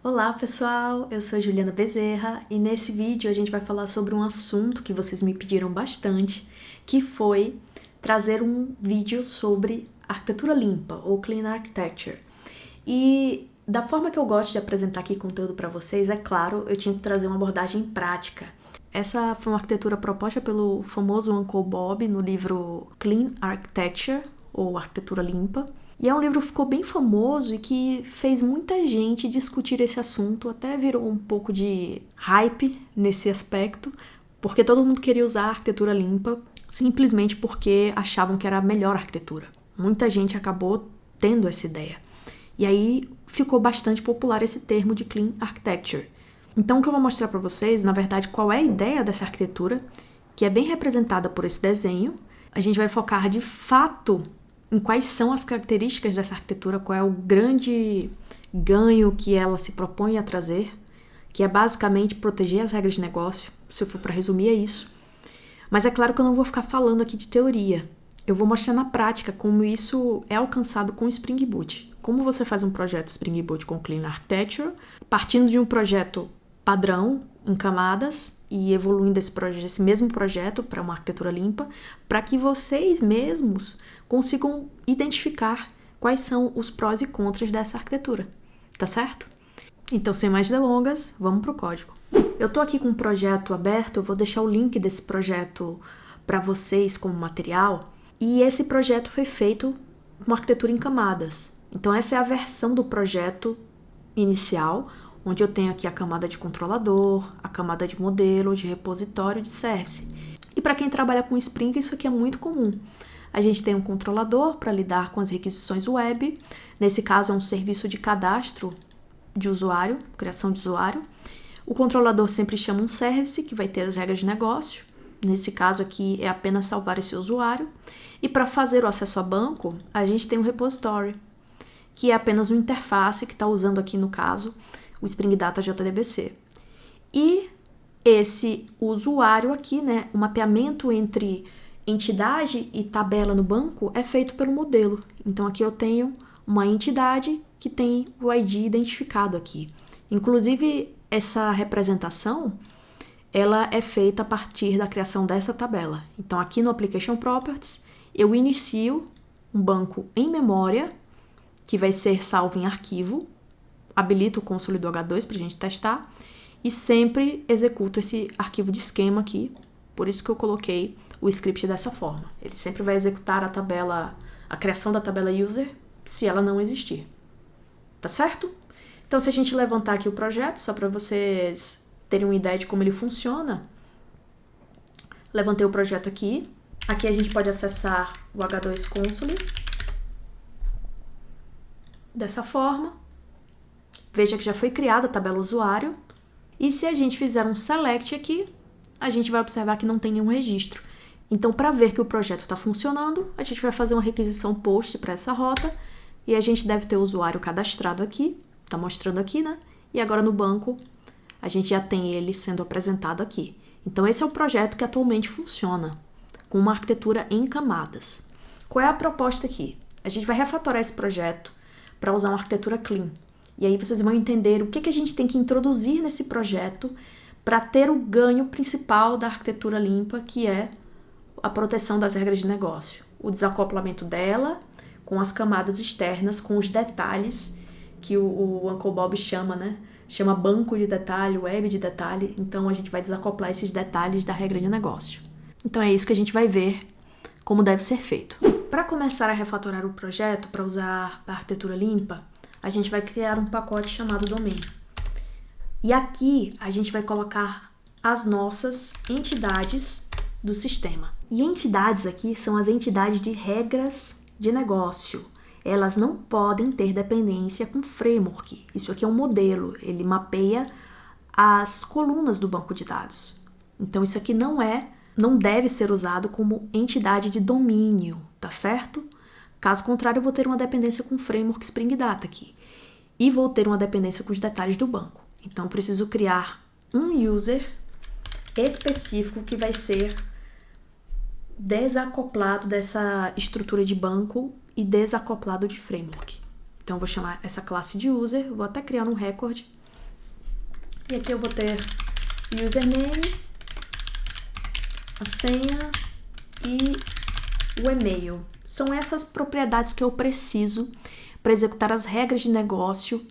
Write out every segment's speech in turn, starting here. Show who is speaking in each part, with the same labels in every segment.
Speaker 1: Olá pessoal, eu sou a Juliana Bezerra e nesse vídeo a gente vai falar sobre um assunto que vocês me pediram bastante, que foi trazer um vídeo sobre arquitetura limpa ou Clean Architecture. E da forma que eu gosto de apresentar aqui conteúdo para vocês, é claro, eu tinha que trazer uma abordagem prática. Essa foi uma arquitetura proposta pelo famoso Uncle Bob no livro Clean Architecture ou Arquitetura Limpa. E é um livro que ficou bem famoso e que fez muita gente discutir esse assunto, até virou um pouco de hype nesse aspecto, porque todo mundo queria usar a arquitetura limpa simplesmente porque achavam que era a melhor arquitetura. Muita gente acabou tendo essa ideia. E aí ficou bastante popular esse termo de Clean Architecture. Então o que eu vou mostrar para vocês, na verdade, qual é a ideia dessa arquitetura, que é bem representada por esse desenho. A gente vai focar de fato em quais são as características dessa arquitetura, qual é o grande ganho que ela se propõe a trazer, que é basicamente proteger as regras de negócio. Se eu for para resumir, é isso. Mas é claro que eu não vou ficar falando aqui de teoria. Eu vou mostrar na prática como isso é alcançado com o Spring Boot. Como você faz um projeto Spring Boot com Clean Architecture, partindo de um projeto padrão, em camadas, e evoluindo esse mesmo projeto para uma arquitetura limpa, para que vocês mesmos consigam identificar quais são os prós e contras dessa arquitetura, tá certo? Então, sem mais delongas, vamos para o código. Eu estou aqui com um projeto aberto, eu vou deixar o link desse projeto para vocês como material, e esse projeto foi feito com arquitetura em camadas. Então, essa é a versão do projeto inicial, onde eu tenho aqui a camada de controlador, a camada de modelo, de repositório, de service. E para quem trabalha com Spring, isso aqui é muito comum. A gente tem um controlador para lidar com as requisições web. Nesse caso, é um serviço de cadastro de usuário, criação de usuário. O controlador sempre chama um service, que vai ter as regras de negócio. Nesse caso aqui, é apenas salvar esse usuário. E para fazer o acesso a banco, a gente tem um repository, que é apenas uma interface que está usando aqui, no caso, o Spring Data JDBC. E esse usuário aqui, né, o mapeamento entre entidade e tabela no banco é feito pelo modelo. Então aqui eu tenho uma entidade que tem o ID identificado aqui. Inclusive, essa representação, ela é feita a partir da criação dessa tabela. Então aqui no Application Properties, eu inicio um banco em memória, que vai ser salvo em arquivo, habilito o console do H2 para a gente testar, e sempre executo esse arquivo de esquema aqui, por isso que eu coloquei o script dessa forma. Ele sempre vai executar a criação da tabela user, se ela não existir. Tá certo? Então, se a gente levantar aqui o projeto, só para vocês terem uma ideia de como ele funciona, levantei o projeto aqui. Aqui a gente pode acessar o H2 Console dessa forma. Veja que já foi criada a tabela usuário. E se a gente fizer um select aqui, a gente vai observar que não tem nenhum registro. Então, para ver que o projeto está funcionando, a gente vai fazer uma requisição post para essa rota. E a gente deve ter o usuário cadastrado aqui. Está mostrando aqui, né? E agora no banco, a gente já tem ele sendo apresentado aqui. Então, esse é o projeto que atualmente funciona, com uma arquitetura em camadas. Qual é a proposta aqui? A gente vai refatorar esse projeto para usar uma arquitetura clean. E aí vocês vão entender o que a gente tem que introduzir nesse projeto para ter o ganho principal da arquitetura limpa, que é a proteção das regras de negócio. O desacoplamento dela com as camadas externas, com os detalhes que o Uncle Bob chama, né? Chama banco de detalhe, web de detalhe. Então a gente vai desacoplar esses detalhes da regra de negócio. Então é isso que a gente vai ver como deve ser feito. Para começar a refatorar o projeto, para usar a arquitetura limpa, a gente vai criar um pacote chamado domain. E aqui a gente vai colocar as nossas entidades do sistema. E entidades aqui são as entidades de regras de negócio. Elas não podem ter dependência com framework. Isso aqui é um modelo, ele mapeia as colunas do banco de dados. Então isso aqui não deve ser usado como entidade de domínio, tá certo? Caso contrário, eu vou ter uma dependência com o framework Spring Data aqui. E vou ter uma dependência com os detalhes do banco. Então, eu preciso criar um user específico que vai ser desacoplado dessa estrutura de banco e desacoplado de framework. Então, eu vou chamar essa classe de user, vou até criar um record E aqui eu vou ter username, a senha e o e-mail. São essas propriedades que eu preciso para executar as regras de negócio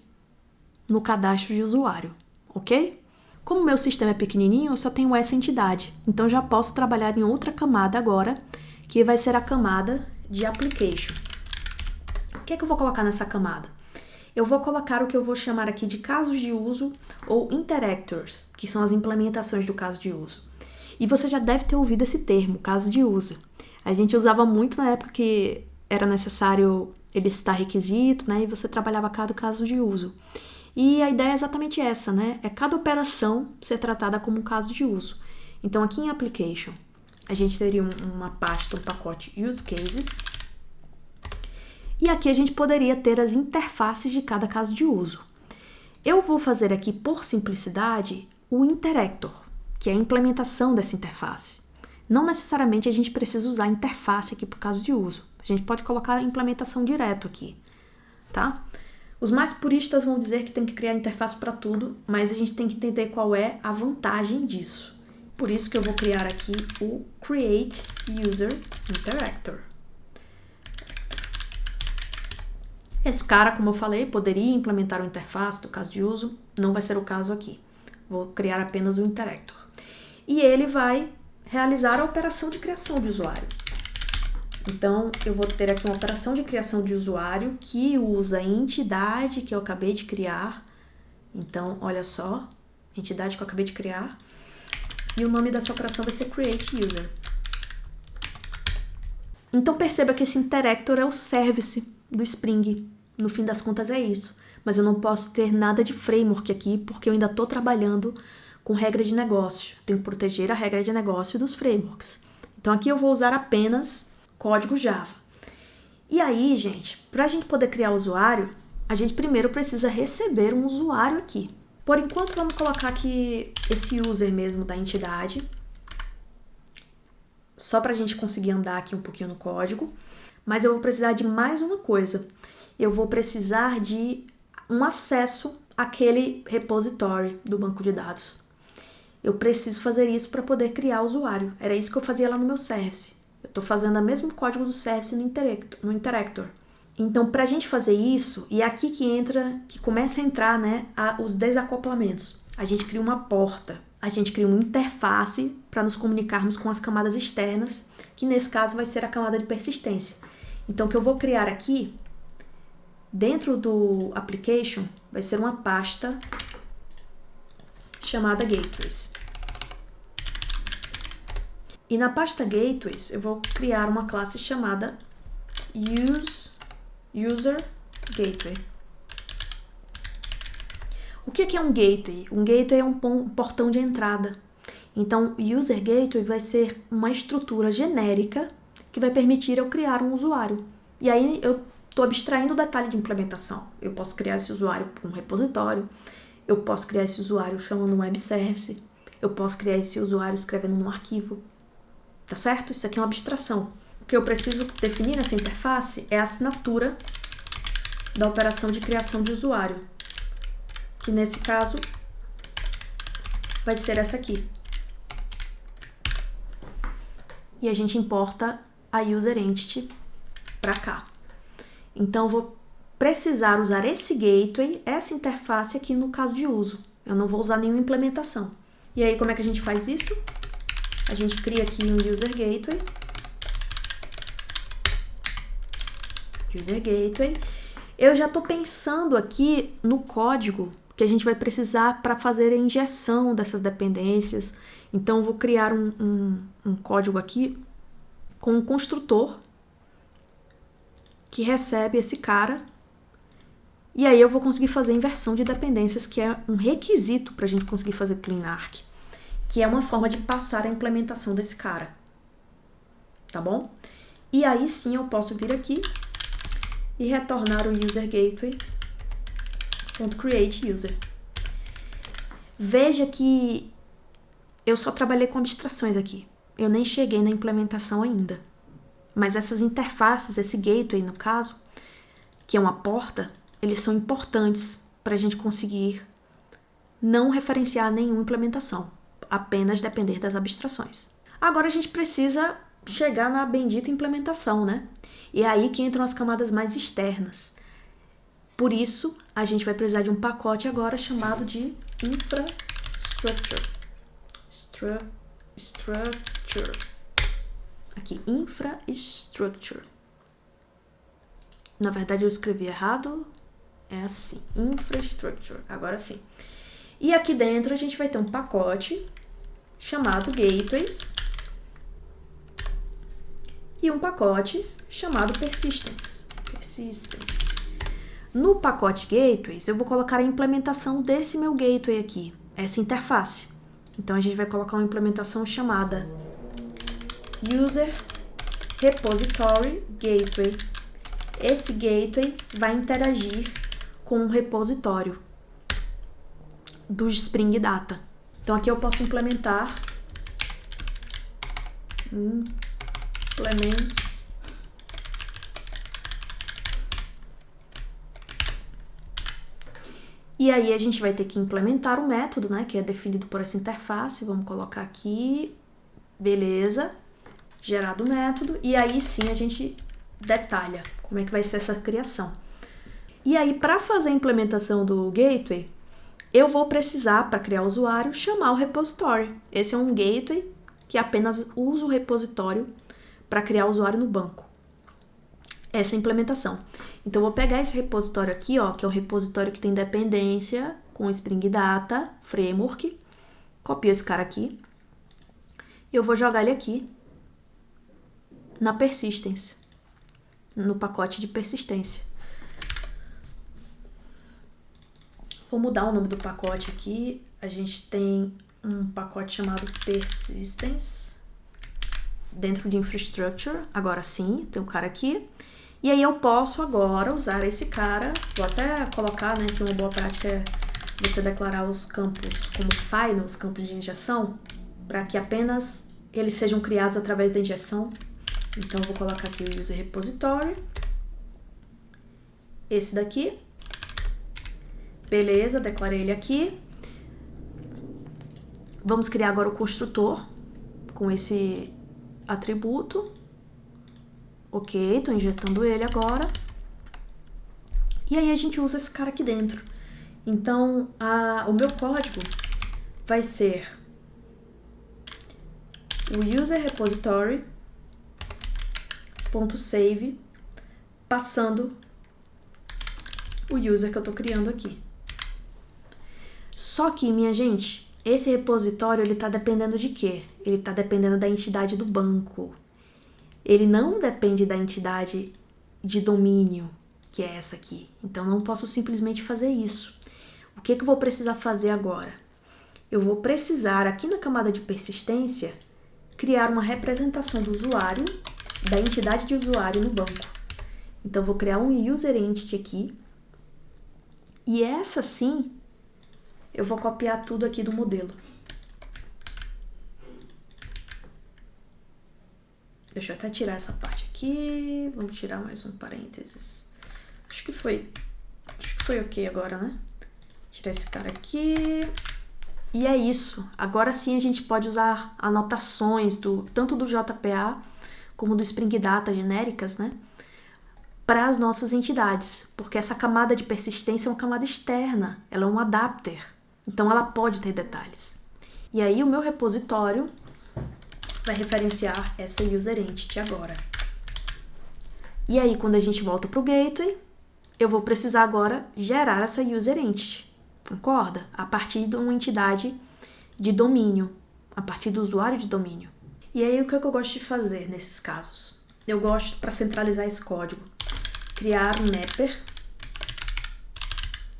Speaker 1: no cadastro de usuário, ok? Como o meu sistema é pequenininho, eu só tenho essa entidade, então já posso trabalhar em outra camada agora, que vai ser a camada de application. O que é que eu vou colocar nessa camada? Eu vou colocar o que eu vou chamar aqui de casos de uso ou interactors, que são as implementações do caso de uso. E você já deve ter ouvido esse termo, caso de uso. A gente usava muito na época que era necessário ele listar requisito, né? E você trabalhava cada caso de uso. E a ideia é exatamente essa, né? É cada operação ser tratada como um caso de uso. Então, aqui em Application, a gente teria uma pasta, um pacote Use Cases. E aqui a gente poderia ter as interfaces de cada caso de uso. Eu vou fazer aqui, por simplicidade, o Interactor, que é a implementação dessa interface. Não necessariamente a gente precisa usar a interface aqui por caso de uso. A gente pode colocar a implementação direto aqui, tá? Os mais puristas vão dizer que tem que criar interface para tudo, mas a gente tem que entender qual é a vantagem disso. Por isso que eu vou criar aqui o Create User Interactor. Esse cara, como eu falei, poderia implementar uma interface do caso de uso, não vai ser o caso aqui. Vou criar apenas o Interactor. E ele vai realizar a operação de criação de usuário. Então, eu vou ter aqui uma operação de criação de usuário que usa a entidade que eu acabei de criar. Então, olha só, entidade que eu acabei de criar. E o nome dessa operação vai ser Create User. Então, perceba que esse Interactor é o service do Spring. No fim das contas é isso. Mas eu não posso ter nada de framework aqui, porque eu ainda estou trabalhando com regra de negócio. Tenho que proteger a regra de negócio dos frameworks. Então, aqui eu vou usar apenas código Java. E aí, gente, para a gente poder criar usuário, a gente primeiro precisa receber um usuário aqui. Por enquanto, vamos colocar aqui esse user mesmo da entidade, só para a gente conseguir andar aqui um pouquinho no código. Mas eu vou precisar de mais uma coisa. Eu vou precisar de um acesso àquele repository do banco de dados. Eu preciso fazer isso para poder criar o usuário. Era isso que eu fazia lá no meu service. Eu estou fazendo o mesmo código do service no Interactor. Então, para a gente fazer isso, e é aqui que começa a entrar, né, os desacoplamentos. A gente cria uma porta, a gente cria uma interface para nos comunicarmos com as camadas externas, que nesse caso vai ser a camada de persistência. Então, o que eu vou criar aqui, dentro do application, vai ser uma pasta chamada Gateways. E na pasta Gateways, eu vou criar uma classe chamada User Gateway. O que é um gateway? Um gateway é um portão de entrada. Então, o User Gateway vai ser uma estrutura genérica que vai permitir eu criar um usuário. E aí, eu estou abstraindo o detalhe de implementação. Eu posso criar esse usuário por um repositório, eu posso criar esse usuário chamando um web service, eu posso criar esse usuário escrevendo num arquivo. Tá certo? Isso aqui é uma abstração. O que eu preciso definir nessa interface é a assinatura da operação de criação de usuário, que nesse caso vai ser essa aqui. E a gente importa a user entity para cá. Então, eu vou precisar usar esse gateway, essa interface aqui no caso de uso. Eu não vou usar nenhuma implementação. E aí, como é que a gente faz isso? A gente cria aqui um User Gateway. User Gateway. Eu já estou pensando aqui no código que a gente vai precisar para fazer a injeção dessas dependências. Então, eu vou criar um código aqui com um construtor que recebe esse cara. E aí eu vou conseguir fazer a inversão de dependências, que é um requisito para a gente conseguir fazer Clean Arc, que é uma forma de passar a implementação desse cara. Tá bom? E aí sim eu posso vir aqui e retornar o User Gateway.createUser. Veja que eu só trabalhei com abstrações aqui. Eu nem cheguei na implementação ainda. Mas essas interfaces, esse gateway no caso, que é uma porta, eles são importantes para a gente conseguir não referenciar nenhuma implementação, apenas depender das abstrações. Agora a gente precisa chegar na bendita implementação, né? E é aí que entram as camadas mais externas. Por isso, a gente vai precisar de um pacote agora chamado de infrastructure. Structure. Aqui, infrastructure. Na verdade, eu escrevi errado. É assim, infrastructure. Agora sim. E aqui dentro a gente vai ter um pacote chamado gateways e um pacote chamado persistence. No pacote gateways, eu vou colocar a implementação desse meu gateway aqui, essa interface. Então, a gente vai colocar uma implementação chamada User Repository Gateway. Esse gateway vai interagir com o repositório do Spring Data. Então, aqui eu posso implements e aí a gente vai ter que implementar o método, né, que é definido por essa interface. Vamos colocar aqui, beleza, gerado o método, e aí sim a gente detalha como é que vai ser essa criação. E aí, para fazer a implementação do gateway, eu vou precisar, para criar o usuário, chamar o repository. Esse é um gateway que apenas usa o repositório para criar o usuário no banco. Essa é a implementação. Então, eu vou pegar esse repositório aqui, ó, que é um repositório que tem dependência com o Spring Data Framework. Copio esse cara aqui. E eu vou jogar ele aqui na persistence, no pacote de persistência. Vou mudar o nome do pacote aqui. A gente tem um pacote chamado persistence dentro de infrastructure. Agora sim, tem um cara aqui. E aí eu posso agora usar esse cara. Vou até colocar, né, que uma boa prática é você declarar os campos como final, os campos de injeção, para que apenas eles sejam criados através da injeção. Então eu vou colocar aqui o user repository. Esse daqui. Beleza, declarei ele aqui. Vamos criar agora o construtor com esse atributo. Ok, estou injetando ele agora. E aí a gente usa esse cara aqui dentro. Então, o meu código vai ser o user repository.save passando o user que eu estou criando aqui. Só que, minha gente, esse repositório ele está dependendo de quê? Ele está dependendo da entidade do banco. Ele não depende da entidade de domínio, que é essa aqui. Então, não posso simplesmente fazer isso. O que eu vou precisar fazer agora? Eu vou precisar, aqui na camada de persistência, criar uma representação do usuário, da entidade de usuário no banco. Então, eu vou criar um user entity aqui. E essa sim, eu vou copiar tudo aqui do modelo. Deixa eu até tirar essa parte aqui. Vamos tirar mais um parênteses. Acho que foi ok agora, né? Tirar esse cara aqui. E é isso. Agora sim a gente pode usar anotações tanto do JPA como do Spring Data genéricas, né? Para as nossas entidades. Porque essa camada de persistência é uma camada externa. Ela é um adapter. Então ela pode ter detalhes. E aí o meu repositório vai referenciar essa user entity agora. E aí quando a gente volta para o gateway, eu vou precisar agora gerar essa user entity. Concorda? A partir de uma entidade de domínio, a partir do usuário de domínio. E aí o que eu gosto de fazer nesses casos? Eu gosto, para centralizar esse código, criar um mapper.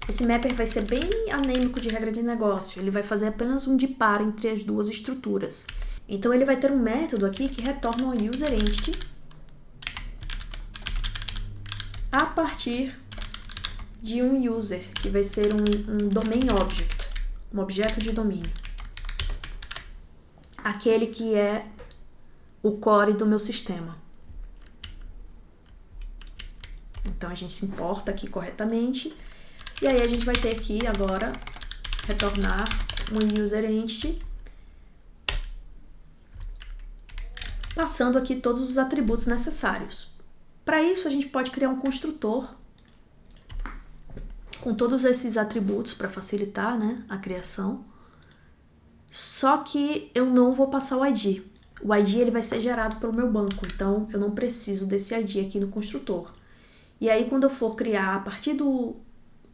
Speaker 1: Esse mapper vai ser bem anêmico de regra de negócio. Ele vai fazer apenas um de par entre as duas estruturas. Então, ele vai ter um método aqui que retorna um user entity a partir de um user, que vai ser um domain object, um objeto de domínio. Aquele que é o core do meu sistema. Então, a gente se importa aqui corretamente. E aí, a gente vai ter aqui agora retornar um user entity, passando aqui todos os atributos necessários. Para isso, a gente pode criar um construtor com todos esses atributos para facilitar, né, a criação. Só que eu não vou passar o ID. O ID ele vai ser gerado pelo meu banco, então eu não preciso desse ID aqui no construtor. E aí, quando eu for criar a partir do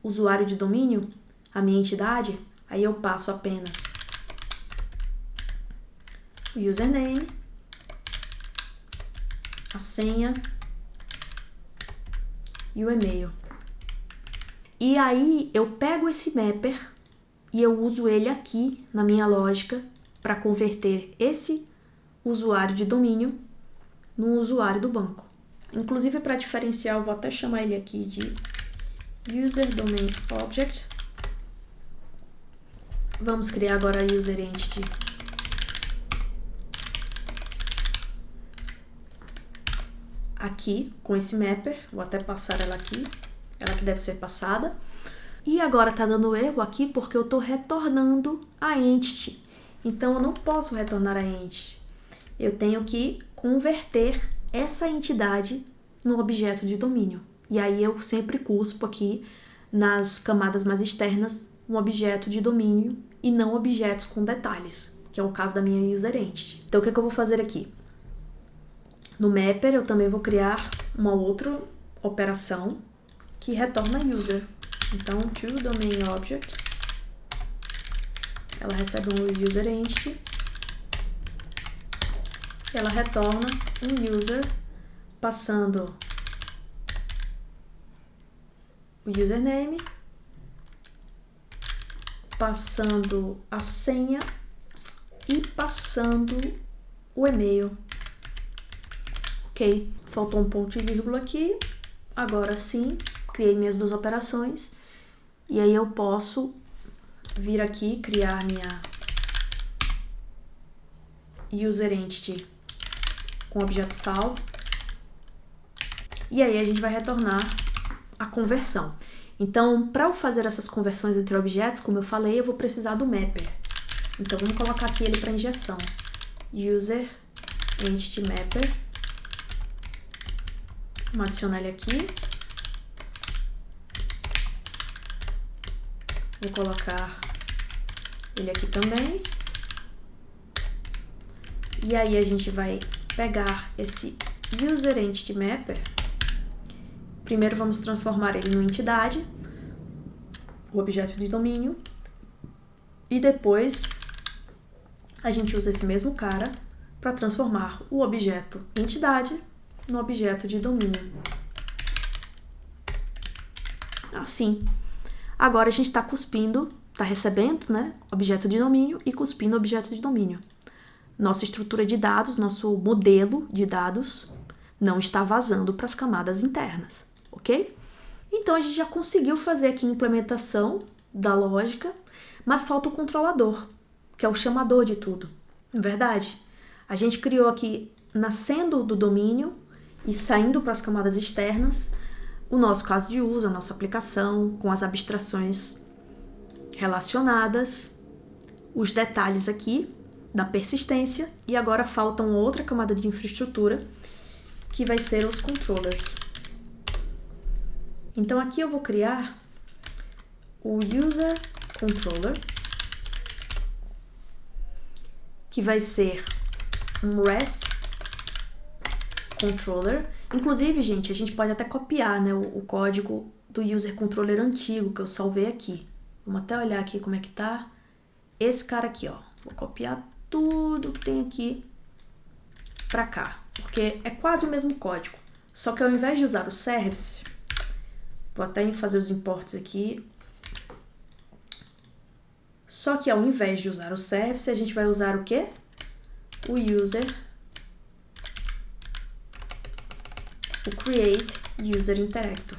Speaker 1: usuário de domínio, a minha entidade, aí eu passo apenas o username, a senha e o e-mail. E aí eu pego esse mapper e eu uso ele aqui na minha lógica para converter esse usuário de domínio no usuário do banco. Inclusive, para diferenciar, eu vou até chamar ele aqui de user domain object. Vamos criar agora a user entity aqui com esse mapper. Vou até passar ela aqui, ela que deve ser passada. E agora tá dando erro aqui porque eu tô retornando a entity. Então eu não posso retornar a entity. Eu tenho que converter essa entidade no objeto de domínio. E aí eu sempre cuspo aqui nas camadas mais externas um objeto de domínio e não objetos com detalhes, que é o caso da minha user entity. Então o que eu vou fazer aqui? No mapper eu também vou criar uma outra operação que retorna user. Então, toDomainObject, ela recebe um user entity, ela retorna um user passando o username, passando a senha e passando o e-mail. Ok, faltou um ponto e vírgula aqui. Agora sim, criei minhas duas operações. E aí eu posso vir aqui, criar minha user entity com objeto salvo. E aí a gente vai retornar a conversão. Então, para eu fazer essas conversões entre objetos, como eu falei, eu vou precisar do mapper. Então, vamos colocar aqui ele para injeção. User entity mapper. Vamos adicionar ele aqui. Vou colocar ele aqui também. E aí a gente vai pegar esse user entity mapper. Primeiro vamos transformar ele numa entidade, o objeto de domínio. E depois a gente usa esse mesmo cara para transformar o objeto entidade no objeto de domínio. Assim. Agora a gente está cuspindo, está recebendo, né, objeto de domínio e cuspindo objeto de domínio. Nossa estrutura de dados, nosso modelo de dados não está vazando para as camadas internas, ok? Então a gente já conseguiu fazer aqui a implementação da lógica, mas falta o controlador, que é o chamador de tudo. Não é verdade? A gente criou aqui, nascendo do domínio e saindo para as camadas externas, o nosso caso de uso, a nossa aplicação, com as abstrações relacionadas, os detalhes aqui da persistência, e agora falta uma outra camada de infraestrutura, que vai ser os controllers. Então aqui eu vou criar o user controller, que vai ser um REST controller. Inclusive, gente, a gente pode até copiar, né, o código do user controller antigo que eu salvei aqui. Vamos até olhar aqui como é que tá. Esse cara aqui, ó. Vou copiar tudo que tem aqui pra cá, porque é quase o mesmo código. Só que ao invés de usar o service, vou até fazer os imports aqui. Só que ao invés de usar o service, a gente vai usar o quê? O user, o create user interactor.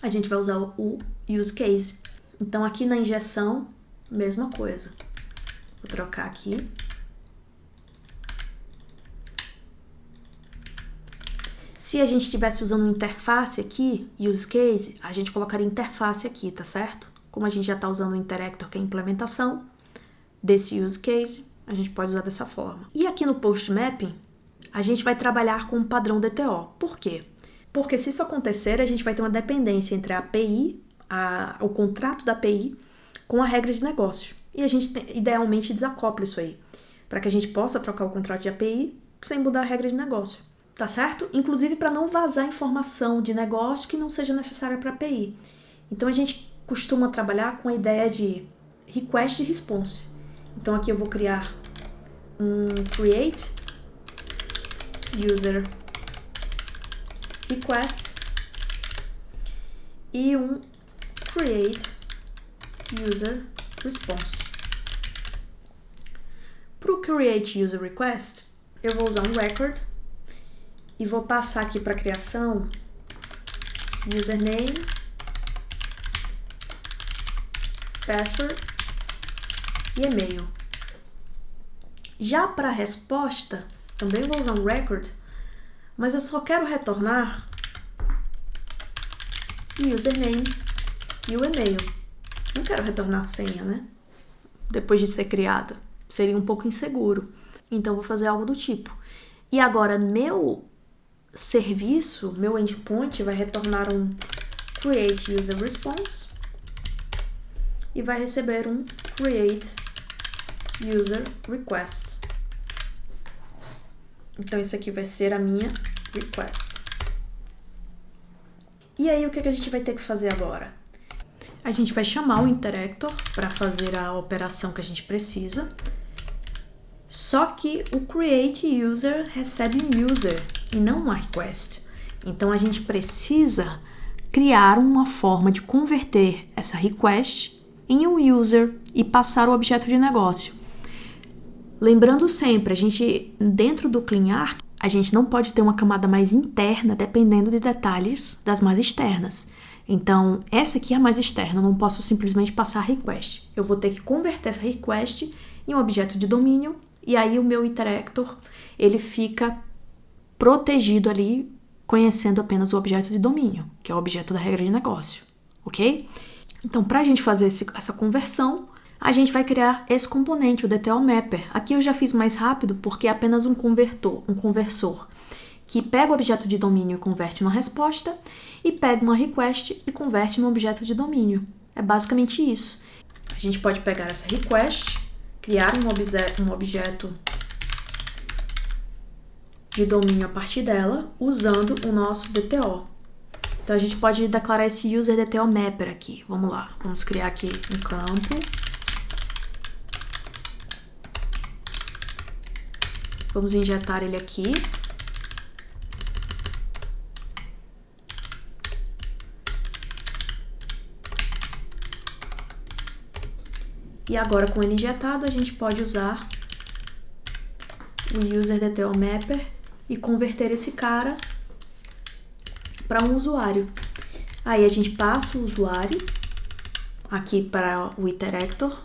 Speaker 1: A gente vai usar o use case. Então aqui na injeção, mesma coisa. Vou trocar aqui. Se a gente estivesse usando uma interface aqui, use case, a gente colocaria interface aqui, tá certo? Como a gente já está usando o interactor, que é a implementação desse use case, a gente pode usar dessa forma. E aqui no post mapping, a gente vai trabalhar com o padrão DTO. Por quê? Porque se isso acontecer, a gente vai ter uma dependência entre a API, o contrato da API, com a regra de negócio. E a gente idealmente desacopla isso aí, para que a gente possa trocar o contrato de API sem mudar a regra de negócio. Tá certo? Inclusive para não vazar informação de negócio que não seja necessária para a API. Então a gente costuma trabalhar com a ideia de request e response. Então aqui eu vou criar um create user request e um create user response. Para o create user request, eu vou usar um record e vou passar aqui para a criação username, password e e-mail. Já para a resposta, também vou usar um record, mas eu só quero retornar o username e o e-mail. Não quero retornar a senha, né? Depois de ser criada. Seria um pouco inseguro. Então, vou fazer algo do tipo. E agora, meu serviço, meu endpoint, vai retornar um create user response e vai receber um create user request. Então, isso aqui vai ser a minha request. E aí, o que a gente vai ter que fazer agora? A gente vai chamar o interactor para fazer a operação que a gente precisa. Só que o create user recebe um user e não uma request. Então, a gente precisa criar uma forma de converter essa request em um user e passar o objeto de negócio. Lembrando sempre, dentro do CleanArch, a gente não pode ter uma camada mais interna dependendo de detalhes das mais externas. Então, essa aqui é a mais externa, eu não posso simplesmente passar a request. Eu vou ter que converter essa request em um objeto de domínio e aí o meu interactor, ele fica protegido ali, conhecendo apenas o objeto de domínio, que é o objeto da regra de negócio, ok? Então, para a gente fazer essa conversão, a gente vai criar esse componente, o DTO Mapper. Aqui eu já fiz mais rápido porque é apenas um conversor, que pega o objeto de domínio e converte numa resposta, e pega uma request e converte num objeto de domínio. É basicamente isso. A gente pode pegar essa request, criar um objeto de domínio a partir dela, usando o nosso DTO. Então, a gente pode declarar esse user DTO Mapper aqui. Vamos lá, vamos criar aqui um campo. Vamos injetar ele aqui. E agora, com ele injetado, a gente pode usar o user DTO Mapper e converter esse cara para um usuário. Aí a gente passa o usuário aqui para o interactor.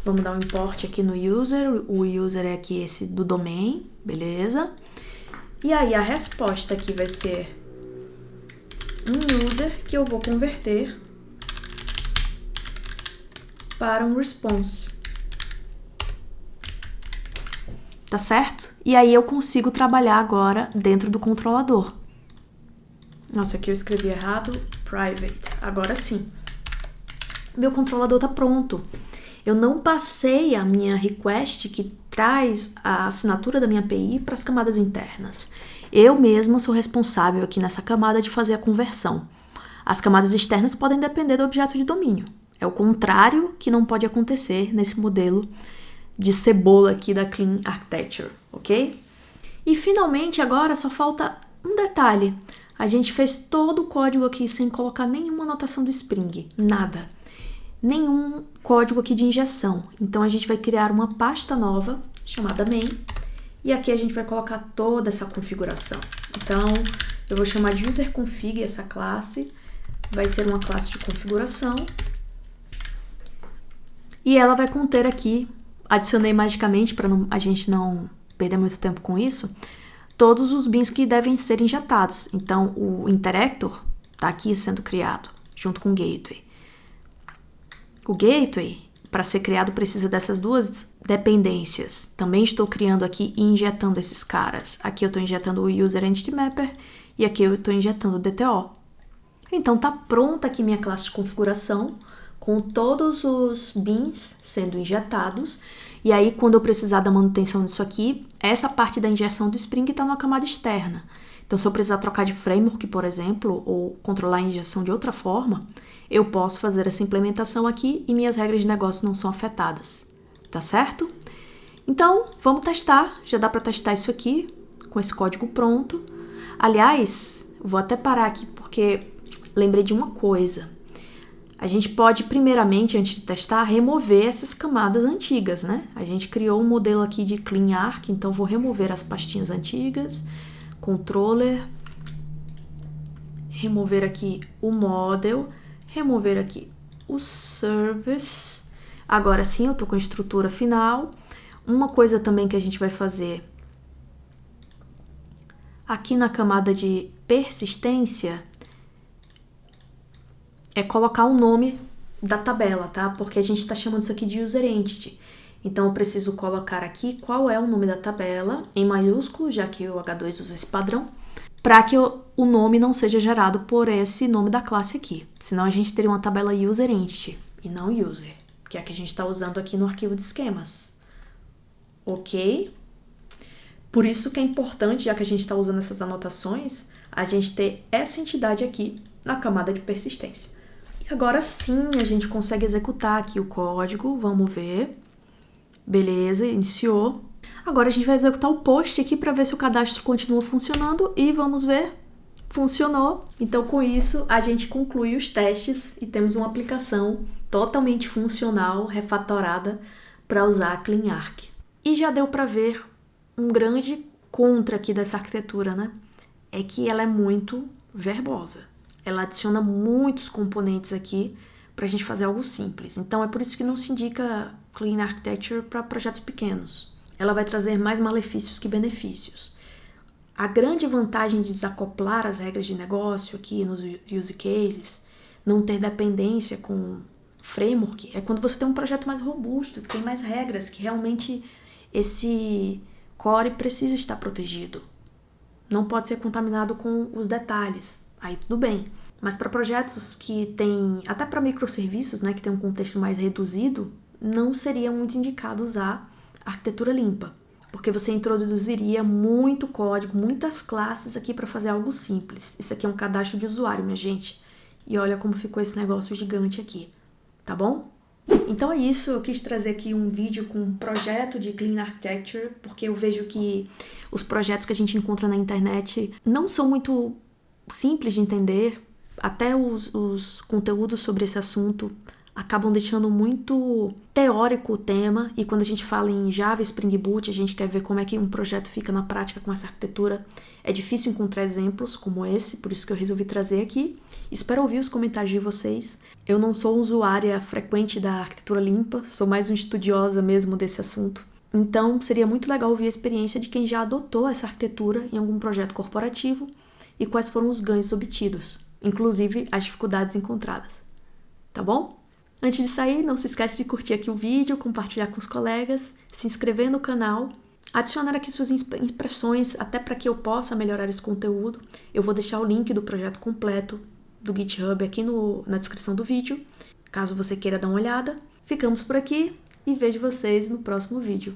Speaker 1: Vamos dar um import aqui no user. O user é aqui esse do domain, beleza? E aí a resposta aqui vai ser um user que eu vou converter para um response. Tá certo? E aí eu consigo trabalhar agora dentro do controlador. Nossa, aqui eu escrevi errado, private. Agora sim. Meu controlador tá pronto. Eu não passei a minha request que traz a assinatura da minha API para as camadas internas. Eu mesma sou responsável aqui nessa camada de fazer a conversão. As camadas externas podem depender do objeto de domínio. É o contrário que não pode acontecer nesse modelo de cebola aqui da Clean Architecture, ok? E finalmente agora só falta um detalhe. A gente fez todo o código aqui sem colocar nenhuma anotação do Spring, nada. Nenhum código aqui de injeção. Então a gente vai criar uma pasta nova chamada main e aqui a gente vai colocar toda essa configuração. Então eu vou chamar de userconfig essa classe, vai ser uma classe de configuração e ela vai conter aqui, adicionei magicamente para a gente não perder muito tempo com isso, todos os bins que devem ser injetados. Então, o interactor está aqui sendo criado, junto com o gateway. O gateway, para ser criado, precisa dessas duas dependências. Também estou criando aqui e injetando esses caras. Aqui eu estou injetando o User Entity Mapper e aqui eu estou injetando o DTO. Então, está pronta aqui minha classe de configuração, com todos os bins sendo injetados. E aí, quando eu precisar da manutenção disso aqui, essa parte da injeção do Spring está numa camada externa. Então, se eu precisar trocar de framework, por exemplo, ou controlar a injeção de outra forma, eu posso fazer essa implementação aqui e minhas regras de negócio não são afetadas. Tá certo? Então, vamos testar. Já dá para testar isso aqui, com esse código pronto. Aliás, vou até parar aqui porque lembrei de uma coisa. A gente pode, primeiramente, antes de testar, remover essas camadas antigas, né? A gente criou um modelo aqui de Clean Arc, então vou remover as pastinhas antigas, controller, remover aqui o model, remover aqui o service. Agora sim, eu tô com a estrutura final. Uma coisa também que a gente vai fazer aqui na camada de persistência é colocar o nome da tabela, tá? Porque a gente está chamando isso aqui de User Entity. Então, eu preciso colocar aqui qual é o nome da tabela, em maiúsculo, já que o H2 usa esse padrão, para que o nome não seja gerado por esse nome da classe aqui. Senão, a gente teria uma tabela User Entity e não User, que é a que a gente está usando aqui no arquivo de esquemas. Ok? Por isso que é importante, já que a gente está usando essas anotações, a gente ter essa entidade aqui na camada de persistência. E agora sim a gente consegue executar aqui o código, vamos ver. Beleza, iniciou. Agora a gente vai executar o post aqui para ver se o cadastro continua funcionando e vamos ver. Funcionou. Então com isso a gente conclui os testes e temos uma aplicação totalmente funcional, refatorada para usar a Clean Arc. E já deu para ver um grande contra aqui dessa arquitetura, né? É que ela é muito verbosa. Ela adiciona muitos componentes aqui para a gente fazer algo simples. Então, é por isso que não se indica Clean Architecture para projetos pequenos. Ela vai trazer mais malefícios que benefícios. A grande vantagem de desacoplar as regras de negócio aqui nos use cases, não ter dependência com framework, é quando você tem um projeto mais robusto, que tem mais regras, que realmente esse core precisa estar protegido. Não pode ser contaminado com os detalhes. Aí tudo bem. Mas para projetos que tem, até para microserviços, né, que tem um contexto mais reduzido, não seria muito indicado usar arquitetura limpa, porque você introduziria muito código, muitas classes aqui para fazer algo simples. Isso aqui é um cadastro de usuário, minha gente. E olha como ficou esse negócio gigante aqui, tá bom? Então é isso, eu quis trazer aqui um vídeo com um projeto de Clean Architecture, porque eu vejo que os projetos que a gente encontra na internet não são muito simples de entender, até os conteúdos sobre esse assunto acabam deixando muito teórico o tema, e quando a gente fala em Java Spring Boot, a gente quer ver como é que um projeto fica na prática com essa arquitetura. É difícil encontrar exemplos como esse, por isso que eu resolvi trazer aqui. Espero ouvir os comentários de vocês. Eu não sou usuária frequente da arquitetura limpa, sou mais uma estudiosa mesmo desse assunto. Então, seria muito legal ouvir a experiência de quem já adotou essa arquitetura em algum projeto corporativo e quais foram os ganhos obtidos, inclusive as dificuldades encontradas. Tá bom? Antes de sair, não se esquece de curtir aqui o vídeo, compartilhar com os colegas, se inscrever no canal, adicionar aqui suas impressões, até para que eu possa melhorar esse conteúdo. Eu vou deixar o link do projeto completo do GitHub aqui na descrição do vídeo, caso você queira dar uma olhada. Ficamos por aqui e vejo vocês no próximo vídeo.